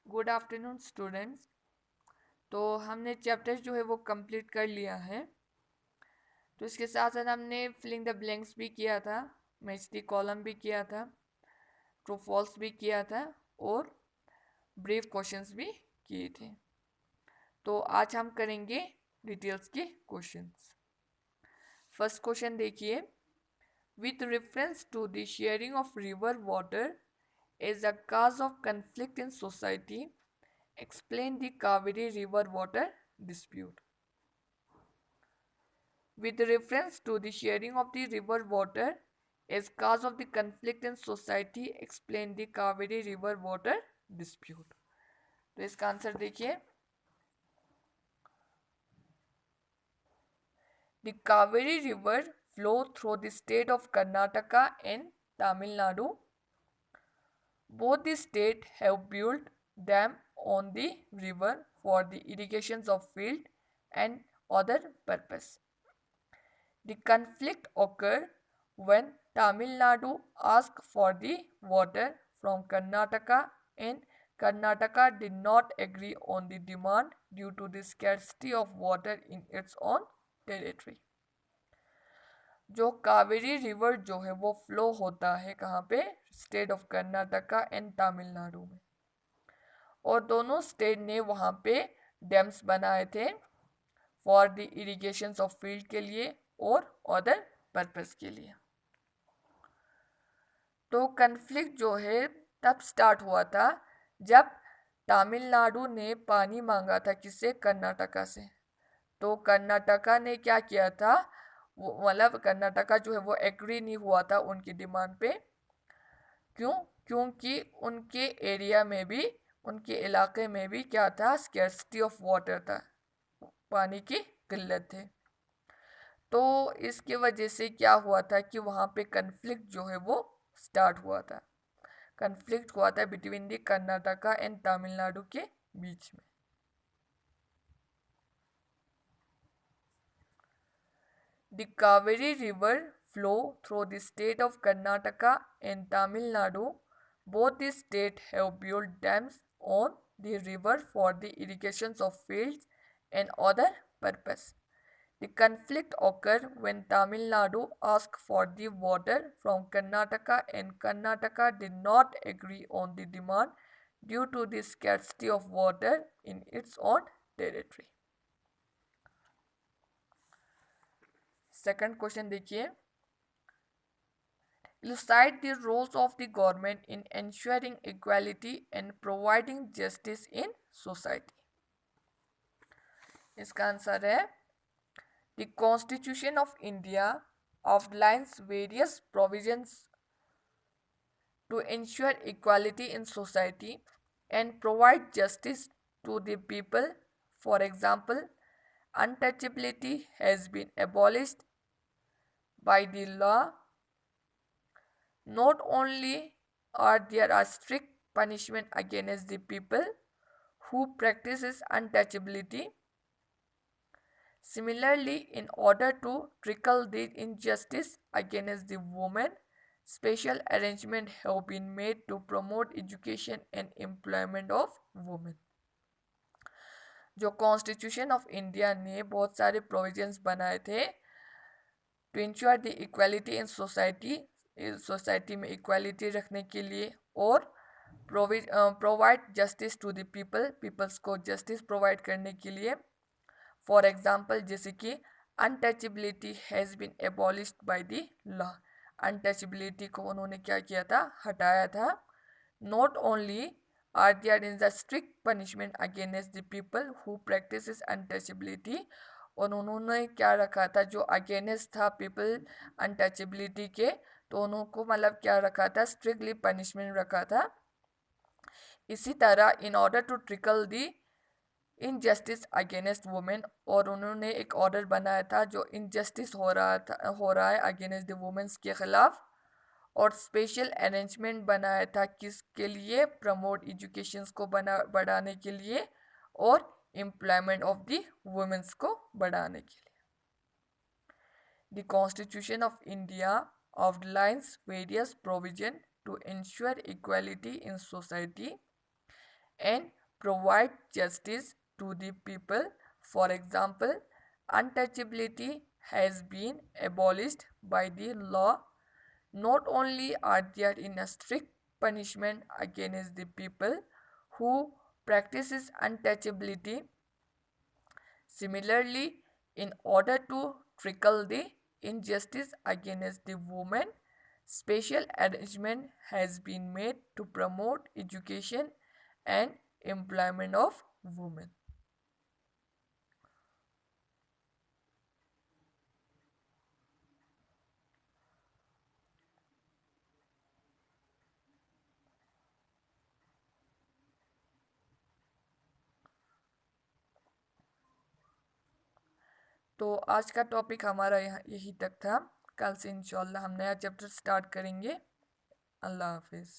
Good afternoon students. तो हमने chapter जो है वो कंप्लीट कर लिया है। तो इसके साथ साथ हमने फिलिंग द ब्लैंक्स भी किया था, मैच द कॉलम भी किया था, ट्रू फॉल्स भी किया था और ब्रीफ क्वेश्चंस भी किए थे। तो आज हम करेंगे डिटेल्स के क्वेश्चंस। फर्स्ट क्वेश्चन देखिए, with reference to the sharing of river water as a cause of conflict in society, explain the Kaveri river water dispute. With reference to the sharing of the river water as cause of the conflict in society, explain the Kaveri river water dispute. तो इसका answer देखिए, the Kaveri river flow through the state of Karnataka and Tamil Nadu. Both the states have built dam on the river for the irrigations of field and other purpose. The conflict occurred when Tamil Nadu asked for the water from Karnataka and Karnataka did not agree on the demand due to the scarcity of water in its own territory. जो Kaveri river जो है वो flow होता है कहाँ पे? State of Karnataka and Tamil Nadu में, और दोनों स्टेट ने वहाँ पे डैम्स बनाए थे for the irrigation of field के लिए और अदर पर्पस के लिए। तो कन्फ्लिक्ट जो है तब स्टार्ट हुआ था जब तमिलनाडु ने पानी मांगा था, किससे? कर्नाटका से। तो कर्नाटका ने क्या किया था, वो मतलब कर्नाटका जो है वो एग्री नहीं हुआ था उनकी डिमांड पे। क्यों? क्योंकि उनके एरिया में भी, उनके इलाके में भी क्या था? स्केर्सिटी ऑफ वाटर था, पानी की किल्लत थी। तो इसके वजह से क्या हुआ था कि वहाँ पे कन्फ्लिक्ट जो है वो स्टार्ट हुआ था। कन्फ्लिक्ट हुआ था between the Karnataka and Tamil Nadu के बीच में। The Kaveri River flow through the state of Karnataka and Tamil Nadu. Both the states have built dams on the river for the irrigation of fields and other purpose. The conflict occurred when Tamil Nadu asked for the water from Karnataka and Karnataka did not agree on the demand due to the scarcity of water in its own territory. Second question देखिए, elucidate the roles of the government in ensuring equality and providing justice in society. इसका answer है, the Constitution of India outlines various provisions to ensure equality in society and provide justice to the people. For example, untouchability has been abolished by the law. Not only are there a strict punishment against the people who practices untouchability, similarly, in order to tackle the injustice against the women, special arrangements have been made to promote education and employment of women. जो constitution of India ने बहुत सारे provisions बनाए थे to ensure the equality in society, society में equality रखने के लिए, और provide justice to the people, peoples को जस्टिस प्रोवाइड करने के लिए। फॉर एग्जांपल, जैसे कि untouchability has been abolished by the law, untouchability को उन्होंने क्या किया था? हटाया था। Not only are there in the strict punishment against the people who practices untouchability, और उन्होंने क्या रखा था? जो अगेंस्ट था पीपल अनटचेबिलिटी के, तो उनको मतलब क्या रखा था? स्ट्रिक्टली पनिशमेंट रखा था। इसी तरह in order to trickle the injustice against women, और उन्होंने एक ऑर्डर बनाया था जो इनजस्टिस हो रहा है अगेंस्ट द वुमेन्स के खिलाफ, और स्पेशल अरेंजमेंट बनाया था किसके लिए? प्रमोट एजुकेशंस को बढ़ाने के लिए और एम्प्लॉयमेंट ऑफ द वुमेन्स को बढ़ाने के लिए। The constitution of India outlines various provisions to ensure equality in society and provide justice to the people. For example, untouchability has been abolished by the law. Not only are there in a strict punishment against the people who practices untouchability, similarly, in order to tackle the injustice against the women, special arrangement has been made to promote education and employment of women. तो आज का topic हमारा यहाँ यही तक था। कल से इंशाल्लाह हम नया चैप्टर स्टार्ट करेंगे। अल्लाह हाफिज़।